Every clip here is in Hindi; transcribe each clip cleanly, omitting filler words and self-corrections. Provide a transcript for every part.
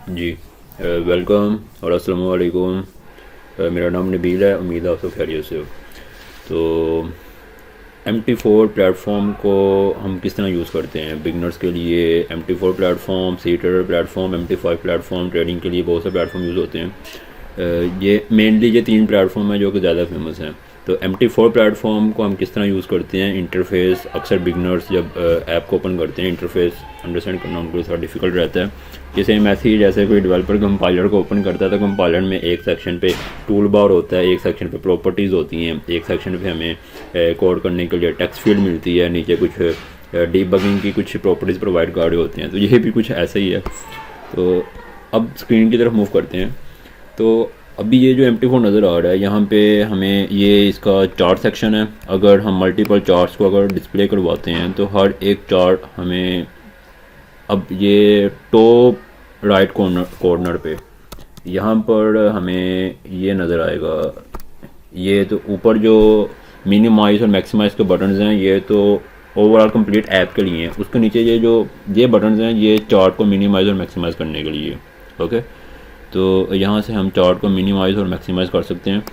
जी वेलकम और अस्सलाम वालेकुम। मेरा नाम नबील है, उम्मीद है आप सब खैरियत से हो। तो MT4 प्लेटफॉर्म को हम किस तरह यूज़ करते हैं बिगनर्स के लिए। MT4 platform, C trader platform, MT5 platform, trading के लिए बहुत से प्लेटफॉर्म यूज़ होते हैं। ये मेनली ये तीन प्लेटफॉर्म है जो कि ज़्यादा फेमस हैं। तो MT4 प्लेटफॉर्म को हम किस तरह यूज़ करते हैं। इंटरफेस अक्सर बिगनर्स जब ऐप को ओपन करते हैं, इंटरफेस अंडरस्टैंड करना उनको थोड़ा डिफिकल्ट रहता है। जैसे मैसेज जैसे कोई डेवलपर कंपाइलर को ओपन करता है तो कंपाइलर में एक सेक्शन पे टूल बार होता है, एक सेक्शन पे प्रॉपर्टीज़ होती हैं, एक सेक्शन पे हमें कोड करने के लिए टेक्स्ट फील्ड मिलती है, नीचे कुछ डीबगिंग की कुछ प्रॉपर्टीज़ प्रोवाइड कर रहे होते हैं। तो ये भी कुछ ऐसा ही है। तो अब स्क्रीन की तरफ मूव करते हैं। तो अभी ये जो MT4 नज़र आ रहा है यहाँ पे हमें ये इसका चार्ट सेक्शन है। अगर हम मल्टीपल चार्ट्स को अगर डिस्प्ले करवाते हैं तो हर एक चार्ट हमें, अब ये टॉप राइट कॉर्नर पे यहाँ पर हमें ये नज़र आएगा। ये तो ऊपर जो मिनिमाइज़ और मैक्सिमाइज़ के बटन्स हैं ये तो ओवरऑल कंप्लीट ऐप के लिए हैं। उसके नीचे ये बटन्स हैं ये चार्ट को मिनिमाइज़ और मैक्सिमाइज़ करने के लिए। ओके, तो यहाँ से हम चार्ट को मिनिमाइज़ और मैक्सिमाइज़ कर सकते हैं,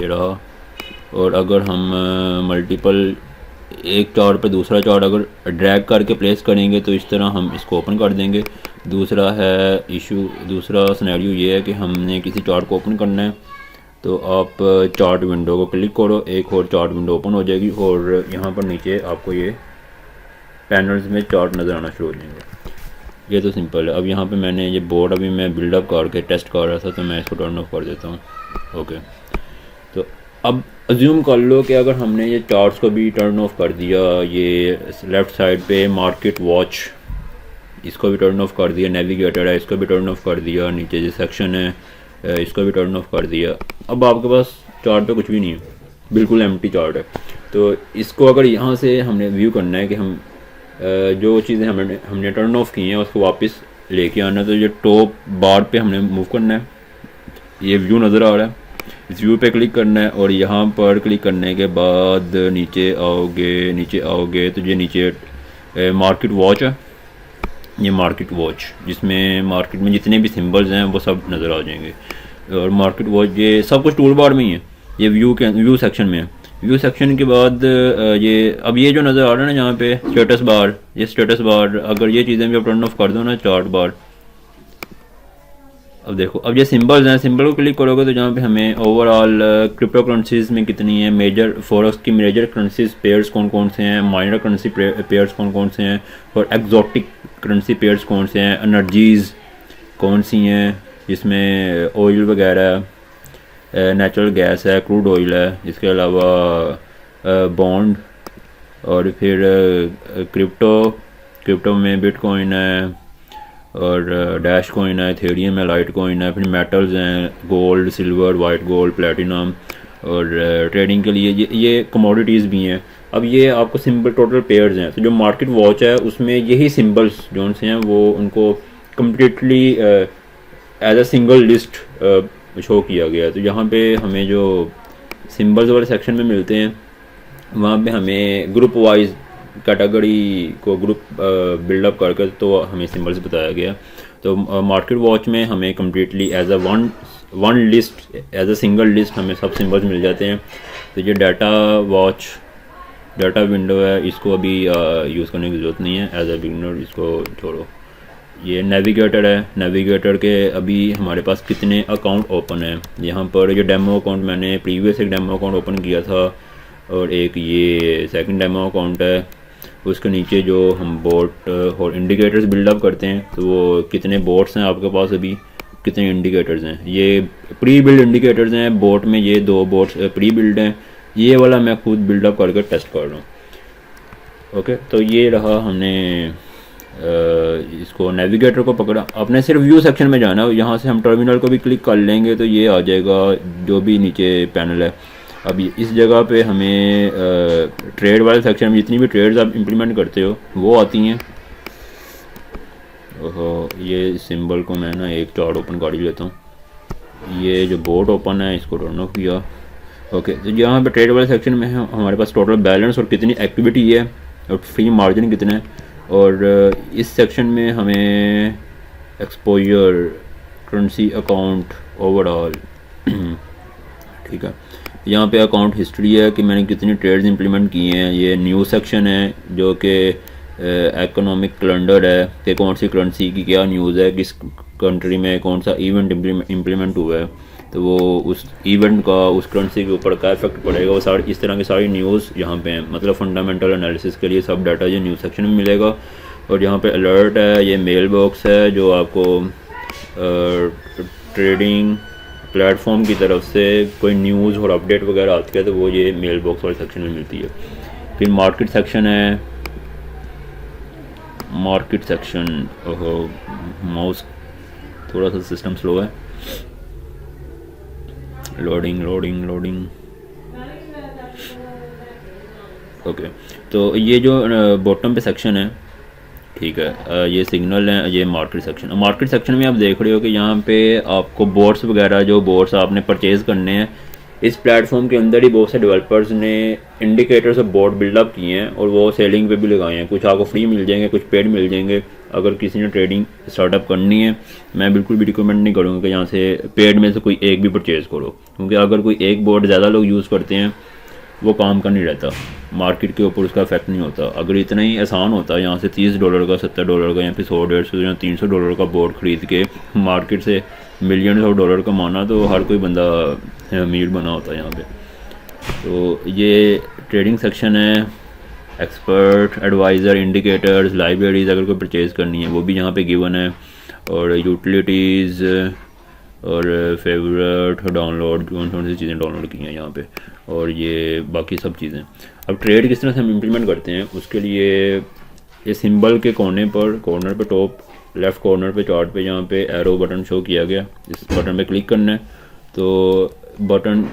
ये रहा। और अगर हम मल्टीपल एक चार्ट पे दूसरा चार्ट अगर ड्रैग करके प्लेस करेंगे तो इस तरह हम इसको ओपन कर देंगे। दूसरा सिनेरियो ये है कि हमने किसी चार्ट को ओपन करना है तो आप चार्ट विंडो को क्लिक करो, एक और चार्ट विंडो ओपन हो जाएगी और यहाँ पर नीचे आपको ये पैनल्स में चार्ट नज़र आना शुरू हो जाएंगे। ये तो सिंपल है। अब यहाँ पे मैंने ये बोर्ड अभी मैं बिल्डअप करके टेस्ट कर रहा था तो मैं इसको टर्न ऑफ कर देता हूँ। ओके, तो अब अज्यूम कर लो कि अगर हमने ये चार्ट्स को भी टर्न ऑफ कर दिया, ये लेफ़्ट साइड पे मार्केट वॉच इसको भी टर्न ऑफ कर दिया, नेविगेटर है इसको भी टर्न ऑफ कर दिया, नीचे जो सेक्शन है इसको भी टर्न ऑफ कर दिया। अब आपके पास चार्ट पे कुछ भी नहीं है, बिल्कुल एम्प्टी चार्ट है। तो इसको अगर यहाँ से हमने व्यू करना है कि हम जो चीज़ें हमने टर्न ऑफ की हैं उसको वापस लेके आना है, तो ये टॉप बार पे हमने मूव करना है। ये व्यू नज़र आ रहा है, इस व्यू पे क्लिक करना है और यहाँ पर क्लिक करने के बाद नीचे आओगे तो ये नीचे मार्केट वॉच है। ये मार्केट वॉच जिसमें मार्केट में जितने भी सिंबल्स हैं वो सब नज़र आ जाएंगे। और मार्केट वॉच ये सब कुछ टूल बार में ही है, ये व्यू सेक्शन में है। व्यू सेक्शन के बाद ये जो नज़र आ रहा है ना यहाँ पे स्टेटस बार, ये स्टेटस बार अगर ये चीज़ें भी आप टर्न ऑफ कर दो ना, चार्ट बार, अब देखो अब ये सिंबल्स हैं, सिंबल को क्लिक करोगे तो जहाँ पे हमें ओवरऑल क्रिप्टो करेंसीज में कितनी है, मेजर फॉरेक्स की मेजर करेंसीज पेयर्स कौन कौन से हैं, माइनर करेंसी पेयर्स कौन कौन से हैं और एक्जॉटिक करेंसी पेयर्स कौन से हैं, एनर्जीज़ कौन सी हैं जिसमें ऑयल वगैरह, नेचुरल गैस है, क्रूड ऑयल है, इसके अलावा बॉन्ड और फिर क्रिप्टो में बिटकॉइन है और डैश कॉइन है, थेरियम है, लाइट कॉइन है, फिर मेटल्स हैं gold, silver, white gold, platinum और ट्रेडिंग के लिए ये कमोडिटीज़ भी हैं। अब ये आपको सिंबल टोटल पेयर्स हैं। तो जो मार्केट वॉच है उसमें यही सिंबल्स जो से हैं वो उनको completely as a single list show किया गया है। तो यहाँ पे हमें जो सिंबल्स वाले सेक्शन में मिलते हैं वहाँ पे हमें ग्रुप वाइज कैटेगरी को ग्रुप बिल्डअप करके तो हमें सिंबल्स बताया गया। तो मार्केट वॉच में हमें completely as a one list, as a single list हमें सब सिंबल्स मिल जाते हैं। तो ये डाटा विंडो है, इसको अभी यूज़ करने की ज़रूरत नहीं है, एज अ बिगिनर इसको छोड़ो। ये नेविगेटर है, नेविगेटर के अभी हमारे पास कितने अकाउंट ओपन है। यहाँ पर ये डेमो अकाउंट मैंने प्रीवियस एक डेमो अकाउंट ओपन किया था और एक ये सेकंड डेमो अकाउंट है। उसके नीचे जो हम बोट और इंडिकेटर्स बिल्डअप करते हैं तो वो कितने बोट्स हैं आपके पास, अभी कितने इंडिकेटर्स हैं। ये प्री बिल्ड इंडिकेटर्स हैं बोट में, ये 2 बोट्स प्री बिल्ड हैं, ये वाला मैं खुद बिल्डअप करके टेस्ट कर रहा हूँ। ओके, तो ये रहा, हमने इसको नेविगेटर को पकड़ा। आपने सिर्फ व्यू सेक्शन में जाना है, यहाँ से हम टर्मिनल को भी क्लिक कर लेंगे तो ये आ जाएगा जो भी नीचे पैनल है। अब इस जगह पे हमें ट्रेड वाले सेक्शन में जितनी भी ट्रेड्स आप इम्प्लीमेंट करते हो वो आती हैं। ओहो, ये सिंबल को मैं ना एक चार्ट ओपन कर ही लेता हूँ। ये जो बोर्ड ओपन है इसको टर्न ऑफ किया। ओके, तो यहाँ पे ट्रेड वाले सेक्शन में है हमारे पास टोटल बैलेंस और कितनी एक्टिविटी है और फ्री मार्जिन कितना है। और इस सेक्शन में हमें एक्सपोजर, करेंसी अकाउंट, ओवरऑल। ठीक है, यहाँ पे अकाउंट हिस्ट्री है कि मैंने कितनी ट्रेड्स इंप्लीमेंट किए हैं। ये न्यूज़ सेक्शन है जो कि इकोनॉमिक कैलेंडर है कि कौन सी करेंसी की क्या न्यूज़ है, किस कंट्री में कौन सा इवेंट इम्प्लीमेंट हुआ है, तो वो उस इवेंट का उस करेंसी के ऊपर क्या इफेक्ट पड़ेगा, वो सारी इस तरह की सारी न्यूज़ यहाँ पे हैं। मतलब फंडामेंटल एनालिसिस के लिए सब डाटा ये न्यूज़ सेक्शन में मिलेगा। और यहाँ पे अलर्ट है, ये मेल बॉक्स है जो आपको ट्रेडिंग प्लेटफॉर्म की तरफ से कोई न्यूज़ और अपडेट वगैरह आती है तो वो ये मेल बॉक्स वाले सेक्शन में मिलती है। फिर मार्केट सेक्शन है, मार्केट सेक्शन, ओहो माउस थोड़ा सा सिस्टम स्लो है, लोडिंग लोडिंग लोडिंग। ओके, तो ये जो बॉटम पे सेक्शन है, ठीक है, ये सिग्नल है, ये मार्केट सेक्शन। मार्केट सेक्शन में आप देख रहे हो कि यहाँ पे आपको बोर्ड्स वगैरह, जो बोर्ड्स आपने परचेज़ करने हैं, इस प्लेटफॉर्म के अंदर ही बहुत से डेवलपर्स ने इंडिकेटर्स और बोर्ड बिल्डअप किए हैं और वो सेलिंग पे भी लगाए हैं। कुछ आपको फ्री मिल जाएंगे, कुछ पेड मिल जाएंगे। अगर किसी ने ट्रेडिंग स्टार्टअप करनी है, मैं बिल्कुल भी रिकमेंड नहीं करूँगा कि यहाँ से पेड में से कोई एक भी परचेज़ करो, क्योंकि अगर कोई एक बोर्ड ज़्यादा लोग यूज़ करते हैं वो काम का नहीं रहता, मार्केट के ऊपर उसका इफेक्ट नहीं होता। अगर इतना ही आसान होता है यहाँ से $30 का, $70 का या फिर $100, $150 या $300 का बोर्ड ख़रीद के मार्केट से मिलियन ऑफ डॉलर कमाना, तो हर कोई बंदा अमीर बना होता है यहाँ पे। तो ये ट्रेडिंग सेक्शन है, एक्सपर्ट, एडवाइज़र, इंडिकेटर्स, लाइब्रेरीज़ अगर कोई परचेज़ करनी है वो भी यहाँ पे गिवन है, और यूटिलिटीज़ और फेवरेट, डाउनलोड, कौन कौन सी चीज़ें डाउनलोड की हैं यहाँ पे, और ये बाकी सब चीज़ें। अब ट्रेड किस तरह से हम इम्प्लीमेंट करते हैं उसके लिए ये सिंबल के कॉर्नर पे टॉप लेफ़्ट कॉर्नर पे चार्ट पे जहाँ पे एरो बटन शो किया गया, इस बटन पे क्लिक करना है तो बटन,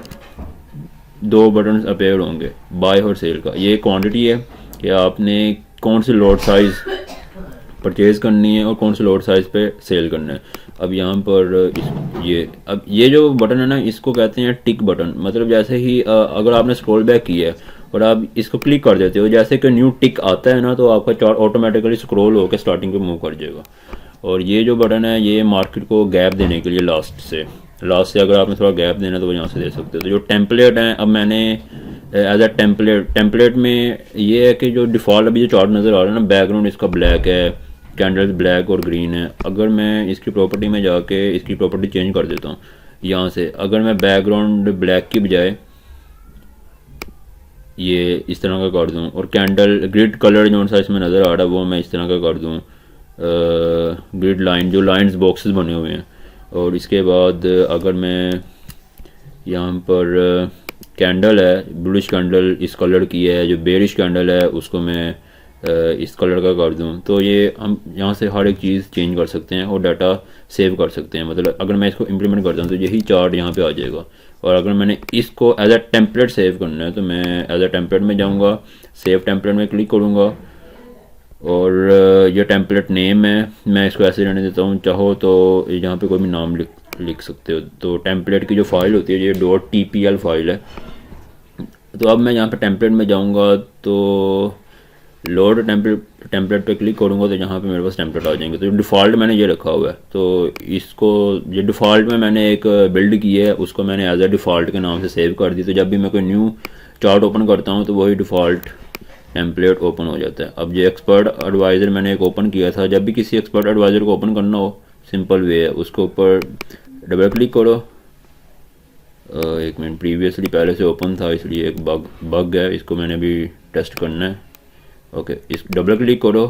दो बटन अपेयर होंगे, बाय और सेल का। ये क्वांटिटी है कि आपने कौन सी लॉट साइज़ परचेज़ करनी है और कौन से लॉट साइज़ पे सेल करना है। अब यहाँ पर अब ये जो बटन है ना, इसको कहते हैं टिक बटन। मतलब जैसे ही अगर आपने स्क्रॉल बैक किया है और आप इसको क्लिक कर देते हो, जैसे कि न्यू टिक आता है ना, तो आपका चार्ट ऑटोमेटिकली स्क्रॉल होकर स्टार्टिंग पे मूव कर जाएगा। और ये जो बटन है ये मार्केट को गैप देने के लिए लास्ट से अगर आपने थोड़ा गैप देना तो वो यहाँ से दे सकते हो। तो जो टेम्पलेट हैं, अब मैंने एज अ टेम्पलेट में ये है कि जो डिफ़ॉल्ट अभी जो चार्ट नज़र आ रहा है ना, बैकग्राउंड इसका ब्लैक है, कैंडल्स ब्लैक और ग्रीन है। अगर मैं इसकी प्रॉपर्टी में जाके इसकी प्रॉपर्टी चेंज कर देता हूँ यहाँ से, अगर मैं बैकग्राउंड ब्लैक की बजाय ये इस तरह का कर दूँ और कैंडल ग्रिड कलर जो सा इसमें नज़र आ रहा है वो मैं इस तरह का कर दूँ, ग्रिड लाइन, जो लाइंस बॉक्सेस बने हुए हैं। और इसके बाद अगर मैं यहाँ पर कैंडल है, बुलिश कैंडल इस कलर की है, जो बेरिश कैंडल है उसको मैं इस कलर का कर दूँ, तो ये हम यहाँ से हर एक चीज़ चेंज कर सकते हैं और डाटा सेव कर सकते हैं। मतलब अगर मैं इसको इम्प्लीमेंट करता हूँ तो यही चार्ट यहाँ पे आ जाएगा। और अगर मैंने इसको एज अ टेम्पलेट सेव करना है तो मैं एज अ टेम्पलेट में जाऊँगा, सेव टेम्पलेट में क्लिक करूँगा और ये टेम्पलेट नेम है, मैं इसको ऐसे रहने देता हूँ। चाहो तो यहाँ पे कोई भी नाम लिख सकते हो। तो टेम्पलेट की जो फाइल होती है ये .tpl फाइल है। तो अब मैं यहाँ पे टेम्पलेट में जाऊँगा तो लोड टेम्पलेट पे क्लिक करूँगा तो यहाँ पे मेरे पास टेम्पलेट आ जाएंगे। तो डिफ़ॉल्ट मैंने ये रखा हुआ है, तो इसको ये डिफ़ॉल्ट में मैंने एक बिल्ड की है, उसको मैंने एज अ डिफ़ॉल्ट के नाम से सेव कर दी। तो जब भी मैं कोई न्यू चार्ट ओपन करता हूँ तो वही डिफ़ॉल्ट टेम्पलेट ओपन हो जाता है। अब ये एक्सपर्ट एडवाइज़र मैंने एक ओपन किया था। जब भी किसी एक्सपर्ट एडवाइज़र को ओपन करना हो, सिंपल वे है, उसके ऊपर डबल क्लिक करो। एक मिनट, प्रीवियसली पहले से ओपन था इसलिए एक बग है, इसको मैंने भी टेस्ट करना है। ओके, इस डबल क्लिक करो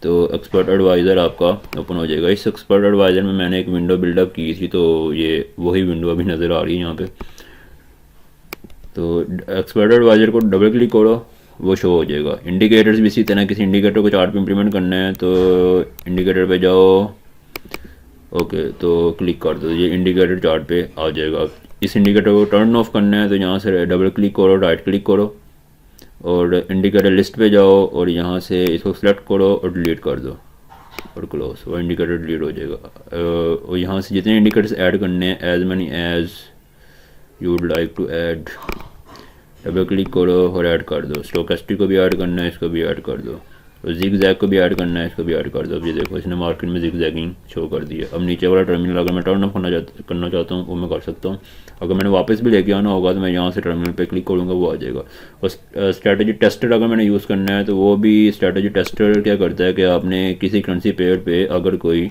तो एक्सपर्ट एडवाइज़र आपका ओपन हो जाएगा। इस एक्सपर्ट एडवाइज़र में मैंने एक विंडो बिल्डअप की थी, तो ये वही विंडो अभी नज़र आ रही है यहाँ पे। तो एक्सपर्ट एडवाइज़र को डबल क्लिक करो, वो शो हो जाएगा। इंडिकेटर्स भी इसी तरह, किसी इंडिकेटर को चार्ट पे इंप्लीमेंट करना है तो इंडिकेटर पे जाओ, ओके, तो क्लिक कर दो, ये इंडिकेटर चार्ट पे आ जाएगा। इस इंडिकेटर को टर्न ऑफ करना है तो यहाँ से डबल क्लिक करो, राइट क्लिक करो और इंडिकेटर लिस्ट पे जाओ और यहाँ से इसको सेलेक्ट करो और डिलीट कर दो और क्लोज, वो इंडिकेटर डिलीट हो जाएगा। और यहाँ से जितने इंडिकेटर्स ऐड करने हैं, as many as you would like to add, double click करो और ऐड कर दो। स्टोकेस्टिक को भी ऐड करना है, इसको भी ऐड कर दो। तो जिग जैग को भी ऐड करना है, इसको भी ऐड कर दो। अब ये देखो इसने मार्केट में जिग जैगिंग शो कर दी है। अब नीचे वाला टर्मिनल अगर मैं टर्न ऑफ करना चाहता हूँ वो मैं कर सकता हूँ। अगर मैंने वापस भी लेके आना होगा तो मैं यहाँ से टर्मिनल पे क्लिक करूँगा, वो आ जाएगा। और स्ट्रेटजी टेस्टर अगर मैंने यूज़ करना है तो वो भी स्ट्रेटजी टेस्टर क्या करता है कि आपने किसी करेंसी पेयर पे अगर कोई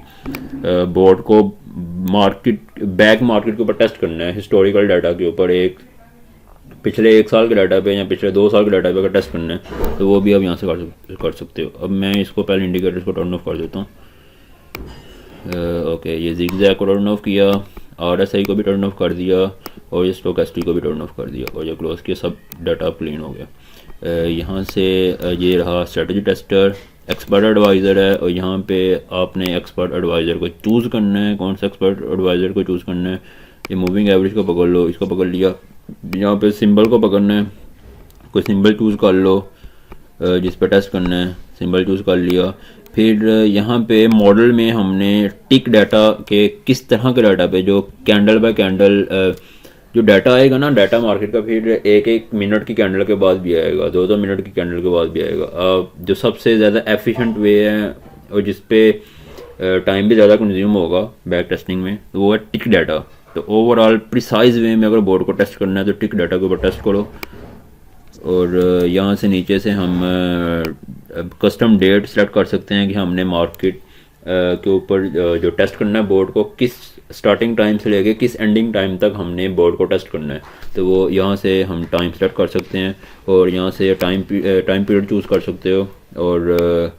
बोर्ड को मार्केट बैक मार्केट के ऊपर टेस्ट करना है, हिस्टोरिकल डाटा के ऊपर, एक पिछले 1 साल के डाटा पे या पिछले 2 साल के डाटा पे अगर टेस्ट करना है तो वो भी आप यहाँ से कर सकते हो। अब मैं इसको पहले इंडिकेटर्स को टर्न ऑफ कर देता हूँ। ओके, ये ज़िगज़ैग को टर्न ऑफ किया, RSI को भी टर्न ऑफ कर दिया और ये स्टोकेस्टिक को भी टर्न ऑफ कर दिया और ये क्लोज किया, सब डाटा क्लीन हो गया। यहाँ से ये रहा स्ट्रेटजी टेस्टर, एक्सपर्ट एडवाइज़र है और यहाँ पे आपने एक्सपर्ट एडवाइज़र को चूज़ करना है। कौन सा एक्सपर्ट एडवाइज़र को चूज़ करना है? ये मूविंग एवरेज को पकड़ लो, इसको पकड़ लिया। यहाँ पे सिंबल को पकड़ना है, कोई सिंबल चूज़ कर लो जिस पर टेस्ट करना है, सिंबल चूज़ कर लिया। फिर यहाँ पे मॉडल में हमने टिक डाटा के किस तरह के डाटा पे, जो कैंडल बाय कैंडल जो डाटा आएगा ना डाटा मार्केट का, फिर 1-1 मिनट की कैंडल के बाद भी आएगा, 2-2 मिनट की कैंडल के बाद भी आएगा। जो सबसे ज़्यादा एफिशिएंट वे है और जिस पे टाइम भी ज़्यादा कंज्यूम होगा बैक टेस्टिंग में, तो वो है टिक डाटा। तो ओवरऑल प्रिसाइज वे में अगर बोर्ड को टेस्ट करना है तो टिक डाटा के ऊपर टेस्ट करो। और यहाँ से नीचे से हम कस्टम डेट सेलेक्ट कर सकते हैं कि हमने मार्केट के ऊपर जो टेस्ट करना है बोर्ड को, किस स्टार्टिंग टाइम से लेके किस एंडिंग टाइम तक हमने बोर्ड को टेस्ट करना है, तो वो यहाँ से हम टाइम सेलेक्ट कर सकते हैं और यहाँ से टाइम पीरियड चूज़ कर सकते हो। और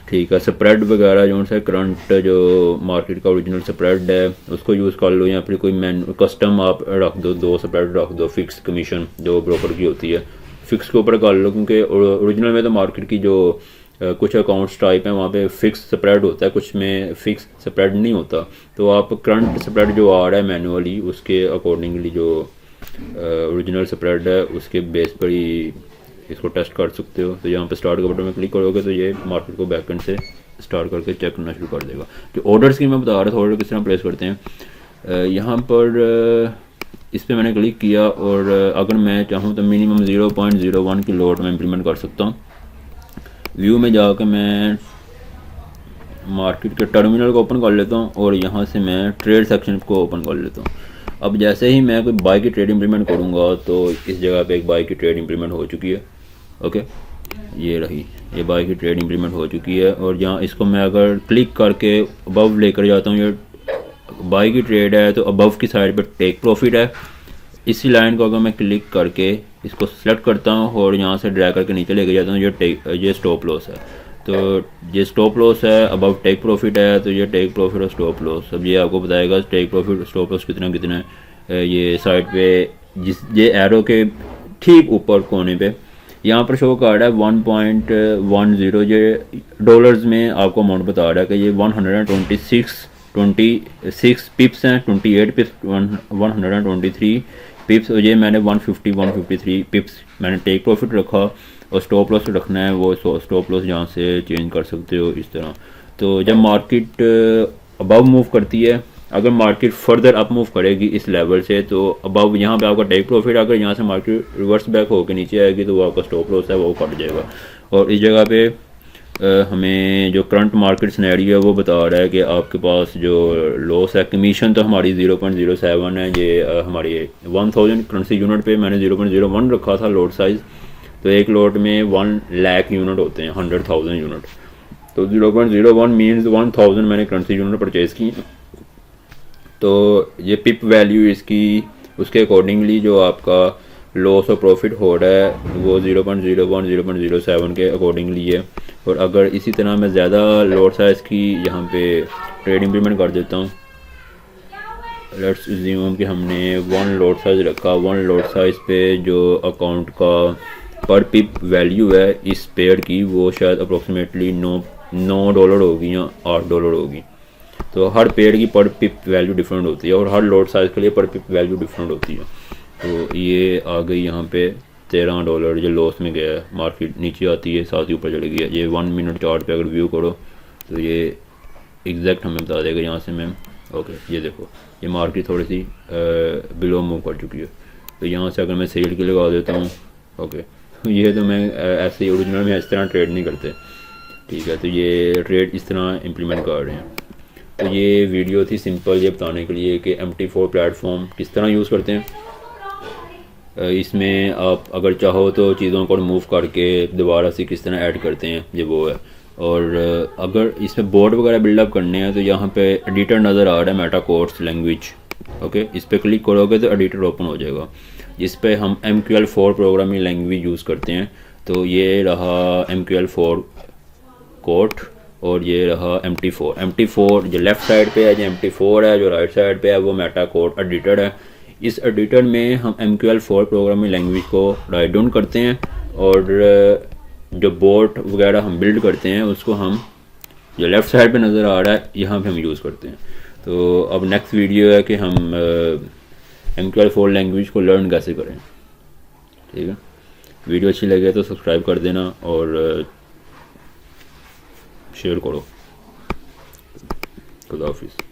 ठीक है, स्प्रेड वगैरह जो है करंट जो मार्केट का ओरिजिनल स्प्रेड है उसको यूज़ कर लो, या फिर कोई कस्टम आप रख दो, 2 स्प्रेड रख दो, फिक्स कमीशन जो ब्रोकर की होती है फिक्स के ऊपर कर लो, क्योंकि ओरिजिनल में तो मार्केट की जो कुछ अकाउंट्स टाइप हैं वहाँ पे फिक्स स्प्रेड होता है, कुछ में फिक्स स्प्रेड नहीं होता। तो आप करंट स्प्रेड जो आ रहा है मैनुअली उसके अकॉर्डिंगली जो ओरिजिनल स्प्रेड है उसके बेस पर ही इसको टेस्ट कर सकते हो। तो यहाँ पे स्टार्ट के बटन में क्लिक करोगे तो ये मार्केट को बैकएंड से स्टार्ट करके चेक करना शुरू कर देगा। जो ऑर्डर्स की मैं बता रहा था, ऑर्डर किस तरह प्लेस करते हैं, यहाँ पर इस पर मैंने क्लिक किया और अगर मैं चाहूँ तो मिनिमम 0.01 की लॉट में इम्प्लीमेंट कर सकता हूँ। व्यू में जाकर मैं मार्केट के टर्मिनल को ओपन कर लेता हूँ और यहाँ से मैं ट्रेड सेक्शन को ओपन कर लेता हूँ। अब जैसे ही मैं कोई बाई की ट्रेड इम्प्लीमेंट करूँगा तो इस जगह पे एक बाई की ट्रेड इम्प्लीमेंट हो चुकी है। ओके, ये रही, ये बाई की ट्रेड इम्प्लीमेंट हो चुकी है। और यहाँ इसको मैं अगर क्लिक करके अबव लेकर जाता हूँ, ये बाई की ट्रेड है तो अबव की साइड पे टेक प्रॉफिट है। इसी लाइन को अगर मैं क्लिक करके इसको सेलेक्ट करता हूँ और यहाँ से ड्रैग करके नीचे लेके जाता हूँ, ये स्टॉप लॉस है। तो ये स्टॉप लॉस है, अबव टेक प्रॉफिट है, तो ये टेक प्रॉफिट और स्टॉप लॉस। अब ये आपको बताएगा टेक प्रॉफिट स्टॉप लॉस कितना कितना है। ये साइड पे ये एरो के ठीक ऊपर कोने पे यहाँ पर शो कर रहा है 1.10, ये डॉलर्स में आपको अमाउंट बता रहा है कि ये 126 पिप्स हैं, 28 पिप्स, 123 पिप्स। और ये मैंने 153 पिप्स मैंने टेक प्रॉफिट रखा और स्टॉप लॉस रखना है, वो स्टॉप लॉस यहाँ से चेंज कर सकते हो इस तरह। तो जब मार्केट अबव मूव करती है, अगर मार्केट फर्दर अप मूव करेगी इस लेवल से तो अबव यहाँ पे आपका टेक प्रॉफिट, अगर यहाँ से मार्केट रिवर्स बैक होकर नीचे आएगी तो वो आपका स्टॉप लॉस है वो कट जाएगा। और इस जगह पे हमें जो करंट मार्केट सिनेरियो है वो बता रहा है कि आपके पास जो लॉस है, कमीशन तो हमारी 0.07 है। ये हमारी 1000 करेंसी यूनिट पे मैंने 0.01 रखा था लॉट साइज़। तो एक लॉट में 1 लाख यूनिट होते हैं, 100,000 यूनिट। तो 0.01 मीन्स 1000 मैंने करेंसी यूनिट परचेज़ की। तो ये पिप वैल्यू इसकी उसके अकॉर्डिंगली जो आपका लॉस और प्रॉफिट हो रहा है वो 0.01 0.07 के अकॉर्डिंगली है। और अगर इसी तरह मैं ज़्यादा लॉट साइज़ की यहाँ पे ट्रेड इम्प्लीमेंट कर देता हूँ, लेट्स अज्यूम कि हमने 1 लॉट साइज़ रखा, 1 लॉट साइज़ पे जो अकाउंट का पर पिप वैल्यू है इस पेयर की वो शायद अप्रोक्सीमेटली $9 होगी या $8 होगी। तो हर पेयर की पर पिप वैल्यू डिफरेंट होती है और हर लॉट साइज़ के लिए पर पिप वैल्यू डिफरेंट होती है। तो ये आ गई यहाँ पे $13 जो लॉस में गया है। मार्केट नीचे आती है, साथ ही ऊपर चली गई है। ये 1 मिनट चार्ट पे अगर व्यू करो तो ये एग्जैक्ट हमें बता देगा यहाँ से मैं। ओके, ये देखो ये मार्केट थोड़ी सी बिलो मूव कर चुकी है। तो यहाँ से अगर मैं सेल के लगा देता हूँ, ओके, ये तो मैं ऐसे ही ओरिजिनल में इस तरह ट्रेड नहीं करते, ठीक है। तो ये ट्रेड इस तरह इम्प्लीमेंट कर रहे हैं। तो ये वीडियो थी सिंपल ये बताने के लिए कि MT4 प्लेटफॉर्म किस तरह यूज़ करते हैं। इसमें आप अगर चाहो तो चीज़ों को रिमूव करके दोबारा से किस तरह ऐड करते हैं, ये वो है। और अगर इसमें बोर्ड वगैरह बिल्डअप करने हैं तो यहाँ पे एडिटर नज़र आ रहा है, मेटा कोर्स लैंग्वेज। ओके, इस पर क्लिक करोगे तो एडिटर ओपन हो जाएगा, जिस पे हम MQL4 प्रोग्रामिंग लैंग्वेज यूज़ करते हैं। तो ये रहा MQL4 कोड और ये रहा MT4 जो लेफ़्ट साइड पे है, जो MT4 है, जो राइट साइड पे है वो मेटा कोड एडिटर है। इस एडिटर में हम MQL4 प्रोग्रामिंग लैंग्वेज को राइट डाउन करते हैं और जो बोर्ड वगैरह हम बिल्ड करते हैं उसको हम जो लेफ़्ट साइड पे नज़र आ रहा है यहाँ पे हम यूज़ करते हैं। तो अब नेक्स्ट वीडियो है कि हम MQL4 लैंग्वेज को लर्न कैसे करें, ठीक है। वीडियो अच्छी लगे तो सब्सक्राइब कर देना और शेयर करो। खुदा हाफिज़।